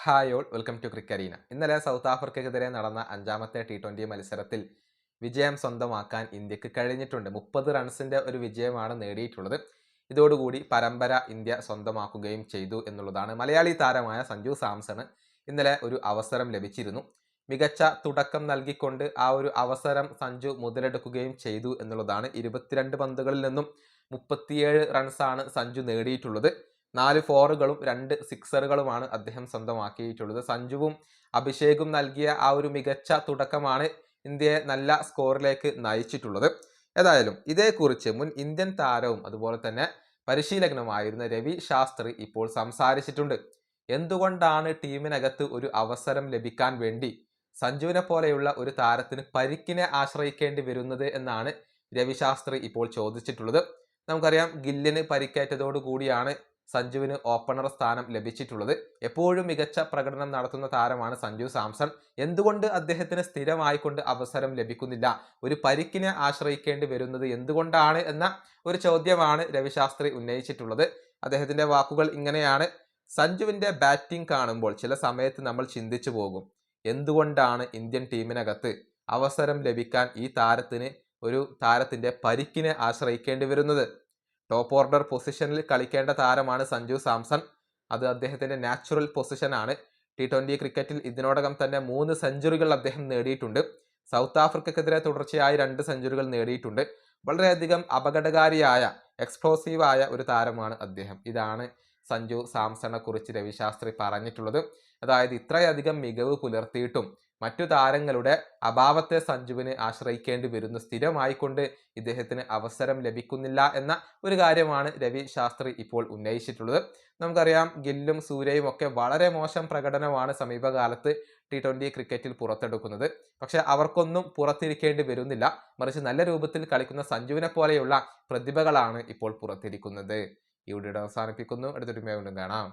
Hi all welcome to ക്രിക്കറീന. ഇന്നലെ south ആഫ്രിക്കയ്ക്കെതിരെ നടന്ന അഞ്ചാമത്തെ T20 മത്സരത്തിൽ വിജയം സ്വന്തമാക്കാൻ ഇന്ത്യക്ക് കഴിഞ്ഞിട്ടുണ്ട്. 30 റൺസിന്റെ ഒരു വിജയമാണ് നേടിയിട്ടുള്ളത്. ഇതോടുകൂടി പരമ്പര ഇന്ത്യ സ്വന്തമാക്കുകയും ചെയ്തു എന്നുള്ളതാണ്. മലയാളി താരമായ സഞ്ജു സാംസണ് ഇന്നലെ ഒരു അവസരം ലഭിച്ചിരുന്നു. മികച്ച തുടക്കം നൽകിക്കൊണ്ട് ആ ഒരു അവസരം സഞ്ജു മുതലെടുക്കുകയും ചെയ്തു എന്നുള്ളതാണ്. 22 പന്തുകളിൽ നിന്നും 37 റൺസാണ് സഞ്ജു നേടിയിട്ടുള്ളത്. 4 ഫോറുകളും 2 സിക്സറുകളുമാണ് അദ്ദേഹം സ്വന്തമാക്കിയിട്ടുള്ളത്. സഞ്ജുവും അഭിഷേകും നൽകിയ ആ ഒരു മികച്ച തുടക്കമാണ് ഇന്ത്യയെ നല്ല സ്കോറിലേക്ക് നയിച്ചിട്ടുള്ളത്. ഏതായാലും ഇതേക്കുറിച്ച് മുൻ ഇന്ത്യൻ താരവും അതുപോലെ തന്നെ പരിശീലകനുമായിരുന്ന രവി ശാസ്ത്രി ഇപ്പോൾ സംസാരിച്ചിട്ടുണ്ട്. എന്തുകൊണ്ടാണ് ടീമിനകത്ത് ഒരു അവസരം ലഭിക്കാൻ വേണ്ടി സഞ്ജുവിനെ പോലെയുള്ള ഒരു താരത്തിന് പരിക്കിനെ ആശ്രയിക്കേണ്ടി വരുന്നത് എന്നാണ് രവി ശാസ്ത്രി ഇപ്പോൾ ചോദിച്ചിട്ടുള്ളത്. നമുക്കറിയാം, ഗില്ലിന് പരിക്കേറ്റതോടു കൂടിയാണ് സഞ്ജുവിന് ഓപ്പണർ സ്ഥാനം ലഭിച്ചിട്ടുള്ളത്. എപ്പോഴും മികച്ച പ്രകടനം നടത്തുന്ന താരമാണ് സഞ്ജു സാംസൺ. എന്തുകൊണ്ട് അദ്ദേഹത്തിന് സ്ഥിരമായിക്കൊണ്ട് അവസരം ലഭിക്കുന്നില്ല, ഒരു പരിക്കിനെ ആശ്രയിക്കേണ്ടി വരുന്നത് എന്തുകൊണ്ടാണ് എന്ന ഒരു ചോദ്യമാണ് രവിശാസ്ത്രി ഉന്നയിച്ചിട്ടുള്ളത്. അദ്ദേഹത്തിന്റെ വാക്കുകൾ ഇങ്ങനെയാണ്: സഞ്ജുവിന്റെ ബാറ്റിംഗ് കാണുമ്പോൾ ചില സമയത്ത് നമ്മൾ ചിന്തിച്ചു പോകും, എന്തുകൊണ്ടാണ് ഇന്ത്യൻ ടീമിനകത്ത് അവസരം ലഭിക്കാൻ ഈ താരത്തിന്റെ പരിക്കിനെ ആശ്രയിക്കേണ്ടി വരുന്നത്. ടോപ്പ് ഓർഡർ പൊസിഷനിൽ കളിക്കേണ്ട താരമാണ് സഞ്ജു സാംസൺ. അത് അദ്ദേഹത്തിന്റെ നാച്ചുറൽ പൊസിഷനാണ്. T20 ക്രിക്കറ്റിൽ ഇതിനോടകം തന്നെ 3 സെഞ്ചുറികൾ അദ്ദേഹം നേടിയിട്ടുണ്ട്. സൗത്ത് ആഫ്രിക്കക്കെതിരെ തുടർച്ചയായി 2 സെഞ്ചുറികൾ നേടിയിട്ടുണ്ട്. വളരെയധികം അപകടകാരിയായ എക്സ്പ്ലോസീവായ ഒരു താരമാണ് അദ്ദേഹം. ഇതാണ് സഞ്ജു സാംസണെ കുറിച്ച് രവിശാസ്ത്രി പറഞ്ഞിട്ടുള്ളത്. അതായത് ഇത്രയധികം മികവ് പുലർത്തിയിട്ടും മറ്റു താരങ്ങളുടെ അഭാവത്തെ സഞ്ജുവിന് ആശ്രയിക്കേണ്ടി വരുന്നു, സ്ഥിരമായിക്കൊണ്ട് ഇദ്ദേഹത്തിന് അവസരം ലഭിക്കുന്നില്ല എന്ന ഒരു കാര്യമാണ് രവി ശാസ്ത്രി ഇപ്പോൾ ഉന്നയിച്ചിട്ടുള്ളത്. നമുക്കറിയാം, ഗില്ലും സൂര്യയും ഒക്കെ വളരെ മോശം പ്രകടനമാണ് സമീപകാലത്ത് T20 ക്രിക്കറ്റിൽ പുറത്തെടുക്കുന്നത്. പക്ഷെ അവർക്കൊന്നും പുറത്തിരിക്കേണ്ടി വരുന്നില്ല. മറിച്ച് നല്ല രൂപത്തിൽ കളിക്കുന്ന സഞ്ജുവിനെ പോലെയുള്ള പ്രതിഭകളാണ് ഇപ്പോൾ പുറത്തിരിക്കുന്നത്. ഈ വീഡിയോ അവസാനിപ്പിക്കുന്നു. അടുത്തൊരു വീണ്ടും കാണാം.